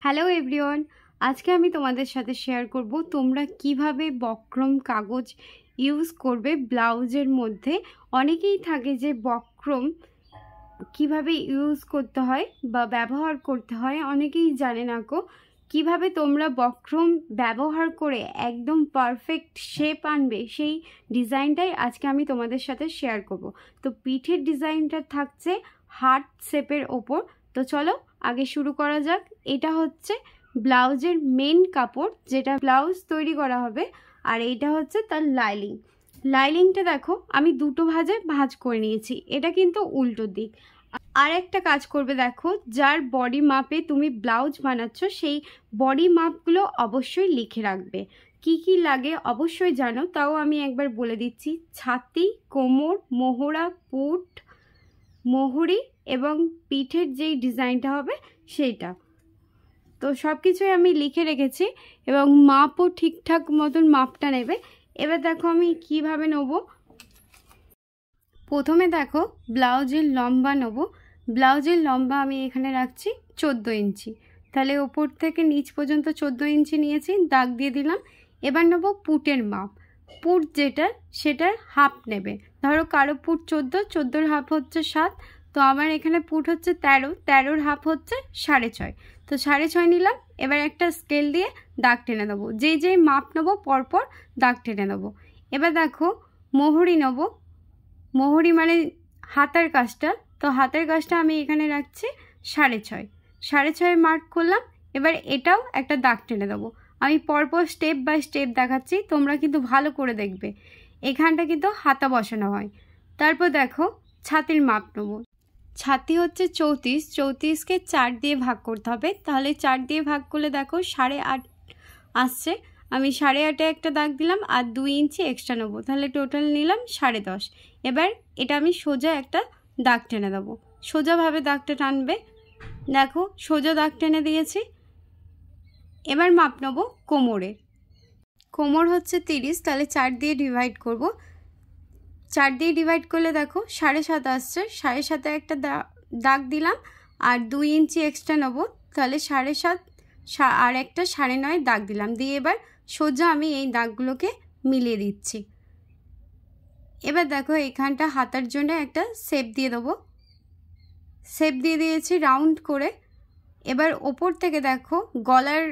Hello everyone, আজকে আমি তোমাদের সাথে শেয়ার করব তোমরা কিভাবে বক্রম কাগজ ইউজ করবে ব্লাউজের মধ্যে। অনেকেই থাকে যে বক্রম কিভাবে ইউজ করতে হয় বা ব্যবহার করতে হয়, অনেকেই জানে না কো। কিভাবে তোমরা বক্রম ব্যবহার করে একদম পারফেক্ট শেপ আনবে, সেই ডিজাইনটাই আজকে আমি তোমাদের সাথে শেয়ার করব। তো পিঠের ডিজাইনটা থাকছে হার্ট শেপের ওপর। তো চলো আগে শুরু করা যাক। এটা হচ্ছে ব্লাউজের মেন কাপড়, যেটা ব্লাউজ তৈরি করা হবে, আর এইটা হচ্ছে তার লাইলিং। লাইলিংটা দেখো আমি দুটো ভাঁজ করে নিয়েছি, এটা কিন্তু উল্টো দিক। আর একটা কাজ করবে, দেখো যার বডি মাপে তুমি ব্লাউজ বানাচ্ছ সেই বডি মাপগুলো অবশ্যই লিখে রাখবে। কি কি লাগে অবশ্যই জানো, তাও আমি একবার বলে দিচ্ছি। ছাতি, কোমর, মোহরা, পুট, মোহরি এবং পিঠের যেই ডিজাইনটা হবে সেইটা। তো সব কিছুই আমি লিখে রেখেছি এবং মাপও ঠিকঠাক মতন মাপটা নেবে। এবার দেখো আমি কিভাবে নেব। প্রথমে দেখো ব্লাউজের লম্বা নেব। ব্লাউজের লম্বা আমি এখানে রাখছি 14 ইঞ্চি। তাহলে ওপর থেকে নিচ পর্যন্ত 14 ইঞ্চি নিয়েছি, দাগ দিয়ে দিলাম। এবার নেব পুটের মাপ। পুট যেটা সেটার হাফ নেবে। ধরো কারো পুট 14, 14-র হাফ হচ্ছে 7। তো আমার এখানে পুট হচ্ছে 13, 13-র হাফ হচ্ছে 6.5। তো 6.5 নিলাম। এবার একটা স্কেল দিয়ে দাগ টেনে দেবো। যেই মাপ নেবো পরপর দাগ টেনে দেবো। এবার দেখো মোহরি নেব। মোহরি মানে হাতার কাজটা। তো হাতের কাজটা আমি এখানে রাখছি 6.5। 6.5 মার্ক করলাম। এবার এটাও একটা দাগ টেনে দেবো। আমি পরপর স্টেপ বাই স্টেপ দেখাচ্ছি, তোমরা কিন্তু ভালো করে দেখবে। এখানটা কিন্তু হাতা বসানো হয়। তারপর দেখো ছাতির মাপ নেব। ছাতি হচ্ছে 34, 34কে 4 দিয়ে ভাগ করতে হবে। তাহলে 4 দিয়ে ভাগ করলে দেখো 8.5 আসছে। আমি 8.5-এ একটা দাগ দিলাম আর 2 ইঞ্চি এক্সট্রা নেবো, তাহলে টোটাল নিলাম 10.5। এবার এটা আমি সোজা একটা দাগ টেনে দেবো। সোজাভাবে দাগটা টানবে। দেখো সোজা দাগ টেনে দিয়েছি। এবার মাপ নেবো কোমরের। কোমর হচ্ছে 30, তাহলে 4 দিয়ে ডিভাইড করব। 4 দিয়ে ডিভাইড করলে দেখো 7.5 আসছে। 7.5-এ একটা দাগ দিলাম আর 2 ইঞ্চি এক্সট্রা নেবো, তাহলে 7.5 আর একটা 9.5 দাগ দিলাম। দিয়ে এবার সোজা আমি এই দাগগুলোকে মিলিয়ে দিচ্ছি। এবার দেখো এখানটা হাতার জন্য একটা শেপ দিয়ে দেবো। শেপ দিয়ে দিয়েছি রাউন্ড করে। এবার ওপর থেকে দেখো গলার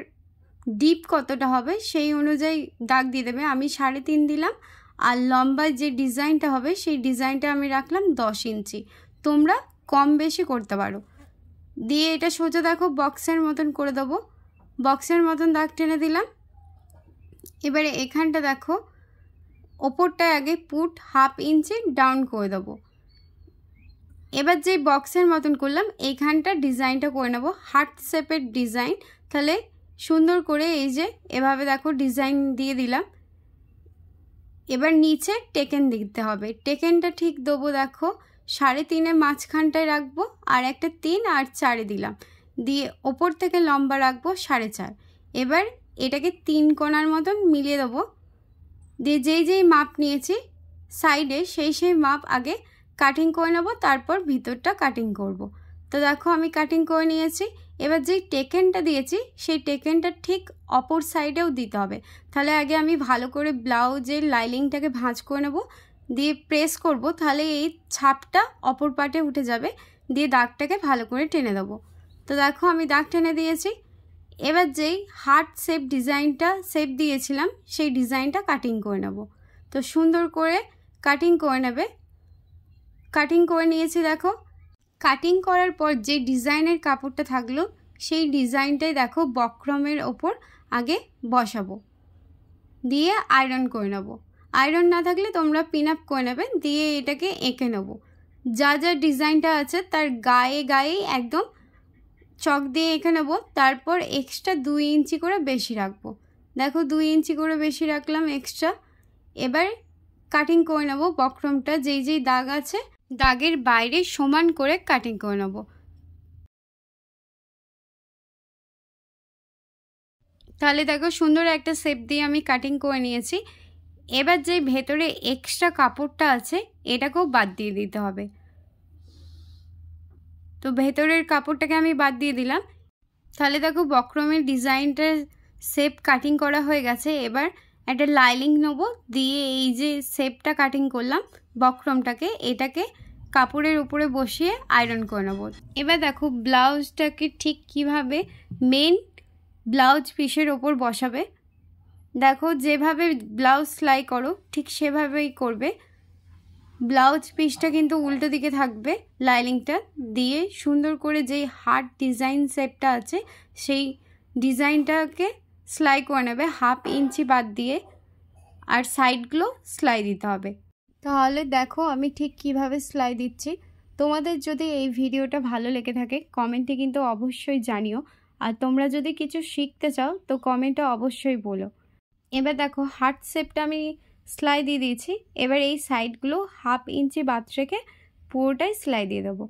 ডিপ কতটা হবে সেই অনুযায়ী দাগ দিয়ে দেবে। আমি 3.5 দিলাম। আর লম্বা যে ডিজাইনটা হবে সেই ডিজাইনটা আমি রাখলাম 10 ইঞ্চি। তোমরা কম বেশি করতে পারো। দিয়ে এটা সোজা দেখো বক্সের মতন করে দেবো। বক্সের মতন দাগ টেনে দিলাম। এবারে এখানটা দেখো ওপরটা আগে পুট 1/2 ইঞ্চি ডাউন করে দেবো। এবার যে বক্সের মতন করলাম এইখানটা ডিজাইনটা করে নেবো হার্ট শেপের ডিজাইন। তাহলে সুন্দর করে এই যে এভাবে দেখো ডিজাইন দিয়ে দিলাম। এবার নিচে টেকেন দিতে হবে। টেকেনটা ঠিক দেবো দেখো 3.5-এ মাঝখানটায় রাখবো আর একটা 3 আর 4 দিলাম। দিয়ে ওপর থেকে লম্বা রাখবো 4.5। এবার এটাকে 3 কোণার মতন মিলিয়ে দেবো। দিয়ে যেই মাপ নিয়েছি সাইডে সেই মাপ আগে কাটিং করে নেবো, তারপর ভিতরটা কাটিং করব। তো দেখো আমি কাটিং করে নিয়েছি। এবার যেই টেকেনটা দিয়েছি সেই টেকেনটা ঠিক অপর সাইডেও দিতে হবে। তাহলে আগে আমি ভালো করে ব্লাউজের লাইনিংটাকে ভাঁজ করে নেব, দিয়ে প্রেস করব, তাহলে এই ছাপটা অপর পাটে উঠে যাবে। দিয়ে দাগটাকে ভালো করে টেনে দেবো। তো দেখো আমি দাগ টেনে দিয়েছি। এবার যেই হার্ট শেপ ডিজাইনটা শেপ দিয়েছিলাম সেই ডিজাইনটা কাটিং করে নেব। তো সুন্দর করে কাটিং করে নেবে। কাটিং করে নিয়েছি দেখো। কাটিং করার পর যে ডিজাইনের কাপড়টা থাকলো সেই ডিজাইনটাই দেখো বক্রমের ওপর আগে বসাবো। দিয়ে আয়রন করে নেব। আয়রন না থাকলে তোমরা পিন আপ করে নেবে। দিয়ে এটাকে এঁকে নেব। যা ডিজাইনটা আছে তার গায়েই একদম চক দিয়ে এঁকে নেব। তারপর এক্সট্রা 2 ইঞ্চি করে বেশি রাখবো। দেখো 2 ইঞ্চি করে বেশি রাখলাম এক্সট্রা। এবার কাটিং করে নেব বক্রমটা। যেই দাগ আছে দাগের বাইরে সমান করে কাটিং করে নেব। তাহলে দেখো সুন্দর একটা শেপ দিয়ে আমি কাটিং করে নিয়েছি। এবার যে ভেতরে এক্সট্রা কাপড়টা আছে এটাকেও বাদ দিয়ে দিতে হবে। তো ভেতরের কাপড়টাকে আমি বাদ দিয়ে দিলাম। তাহলে দেখো বক্রমের ডিজাইনটার শেপ কাটিং করা হয়ে গেছে। এবার একটা লাইনিং নেব, দিয়ে এই যে শেপটা কাটিং করলাম বক্রমটাকে, এটাকে কাপড়ের উপরে বসিয়ে আয়রন করে নেব। এবার দেখো ব্লাউজটাকে ঠিক কিভাবে মেন ব্লাউজ পিসের ওপর বসাবে। দেখো যেভাবে ব্লাউজ সেলাই করো ঠিক সেভাবেই করবে। ব্লাউজ পিসটা কিন্তু উল্টো দিকে থাকবে, লাইনিংটা দিয়ে সুন্দর করে যেই হার্ট ডিজাইন শেপটা আছে সেই ডিজাইনটাকে সেলাই করে নেবে 1/2 ইঞ্চি বাদ দিয়ে, আর সাইডগুলো সেলাই দিতে হবে। তাহলে দেখো আমি ঠিক কিভাবে সেলাই দিচ্ছি। তোমাদের যদি এই ভিডিওটা ভালো লেগে থাকে কমেন্টে কিন্তু অবশ্যই জানিও, আর তোমরা যদি কিছু শিখতে চাও তো কমেন্টে অবশ্যই বলো। এবার দেখো হার্ট শেপটা আমি সেলাই দিয়ে দিয়েছি। এবার এই সাইডগুলো 1/2 ইঞ্চি বাদ রেখে পুরোটাই সেলাই দিয়ে দেবো।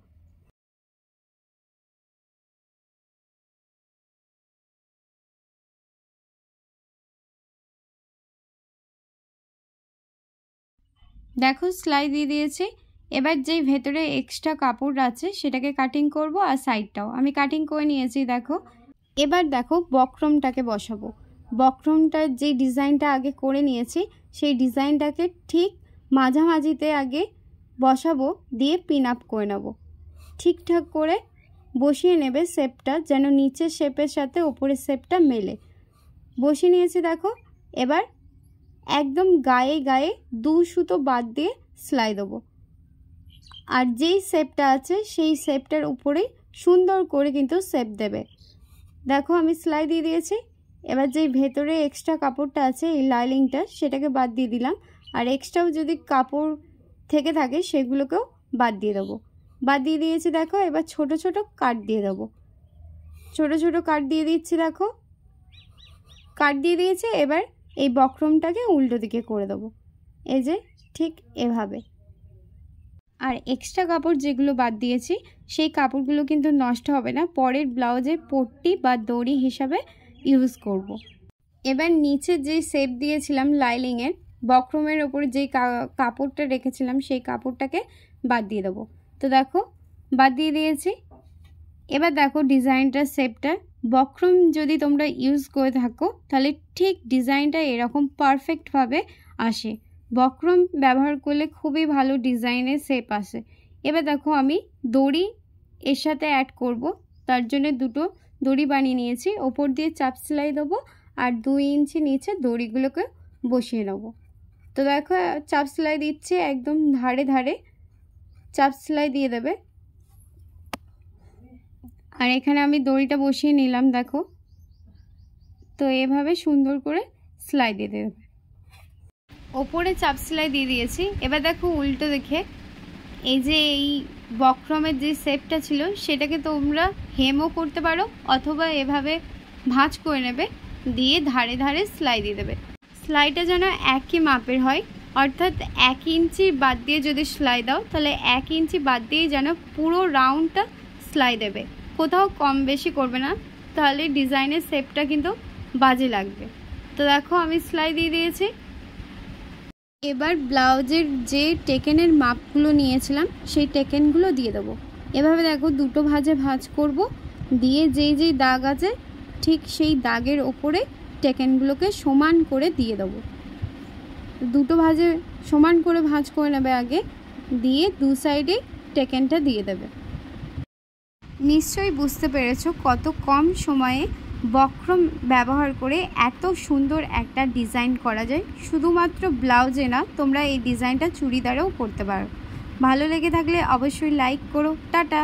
দেখো সেলাই দিয়ে দিয়েছি। এবার যেই ভেতরে এক্সট্রা কাপড় আছে সেটাকে কাটিং করব, আর সাইডটাও আমি কাটিং করে নিয়েছি। দেখো এবার দেখো বক্রমটাকে বসাবো। বক্রমটার যেই ডিজাইনটা আগে করে নিয়েছি সেই ডিজাইনটাকে ঠিক মাঝামাঝিতে আগে বসাবো, দিয়ে পিন আপ করে নেব। ঠিকঠাক করে বসিয়ে নেবে শেপটা, যেন নিচের শেপের সাথে ওপরের শেপটা মেলে। বসিয়ে নিয়েছি দেখো। এবার একদম গায়ে গায়ে 2 সুতো বাদ দিয়ে সেলাই দেবো, আর যেই শেপটা আছে সেই শেপটার উপরেই সুন্দর করে কিন্তু শেপ দেবে। দেখো আমি সেলাই দিয়ে দিয়েছি। এবার যেই ভেতরে এক্সট্রা কাপড়টা আছে এই লাইনিংটা সেটাকে বাদ দিয়ে দিলাম, আর এক্সট্রাও যদি কাপড় থেকে থাকে সেগুলোকেও বাদ দিয়ে দেবো। বাদ দিয়ে দিয়েছি দেখো। এবার ছোট ছোট কাট দিয়ে দেবো, ছোট ছোট কাট দিয়ে দিচ্ছি। দেখো কাট দিয়ে দিয়েছি। এবার এই বক্রমটাকে উল্টো দিকে করে দেবো, এই যে ঠিক এভাবে। আর এক্সট্রা কাপড় যেগুলো বাদ দিয়েছি সেই কাপড়গুলো কিন্তু নষ্ট হবে না, পরের ব্লাউজে পট্টি বা দড়ি হিসাবে ইউজ করব। এবার নিচে যে শেপ দিয়েছিলাম লাইনিংয়ের বক্রমের ওপরে যেই কাপড়টা রেখেছিলাম সেই কাপড়টাকে বাদ দিয়ে দেবো। তো দেখো বাদ দিয়ে দিয়েছি। এবার দেখো ডিজাইনটার শেপটা বক্রম যদি তোমরা ইউজ করে থাকো তাহলে ঠিক ডিজাইনটা এরকম পারফেক্টভাবে আসে। বক্রম ব্যবহার করলে খুবই ভালো ডিজাইনের শেপ আসে। এবার দেখো আমি দড়ি এর সাথে অ্যাড করব, তার জন্য 2টো দড়ি বানিয়ে নিয়েছি। ওপর দিয়ে চাপ সেলাই দেবো, আর 2 ইঞ্চি নিচে দড়িগুলোকে বসিয়ে নেব। তো দেখো চাপ সেলাই দিচ্ছে, একদম ধারে ধারে চাপ সেলাই দিয়ে দেবে। আর এখানে আমি দড়িটা বসিয়ে নিলাম দেখো। তো এভাবে সুন্দর করে সেলাই দিয়ে দেবে। ওপরে চাপ সেলাই দিয়ে দিয়েছি। এবার দেখো উল্টো দেখে এই যে এই বক্রমের যে শেপটা ছিল সেটাকে তোমরা হেমও করতে পারো, অথবা এভাবে ভাঁজ করে নেবে, দিয়ে ধারে ধারে সেলাই দিয়ে দেবে। সেলাইটা যেন একই মাপের হয়, অর্থাৎ 1 ইঞ্চি বাদ দিয়ে যদি সেলাই দাও তাহলে 1 ইঞ্চি বাদ দিয়ে যেন পুরো রাউন্ডটা সেলাই দেবে, কোথাও কম বেশি করবে না, তাহলে ডিজাইনের শেপটা কিন্তু বাজে লাগবে। তো দেখো আমি সেলাই দিয়ে দিয়েছি। এবার ব্লাউজের যে টেকেনের মাপগুলো নিয়েছিলাম সেই টেকেনগুলো দিয়ে দেবো। এভাবে দেখো 2টো ভাঁজে ভাঁজ করব, দিয়ে যেই যেই দাগ আছে ঠিক সেই দাগের ওপরে টেকেনগুলোকে সমান করে দিয়ে দেবো। 2টো ভাঁজে সমান করে ভাঁজ করে নেবে আগে, দিয়ে 2 সাইডে টেকেনটা দিয়ে দেবে। নিশ্চয়ই বুঝতে পেরেছো কত কম সময়ে বক্রম ব্যবহার করে এত সুন্দর একটা ডিজাইন করা যায়। শুধুমাত্র ব্লাউজে না, তোমরা এই ডিজাইনটা চুড়িদারেও করতে পারো। ভালো লেগে থাকলে অবশ্যই লাইক করো। টাটা।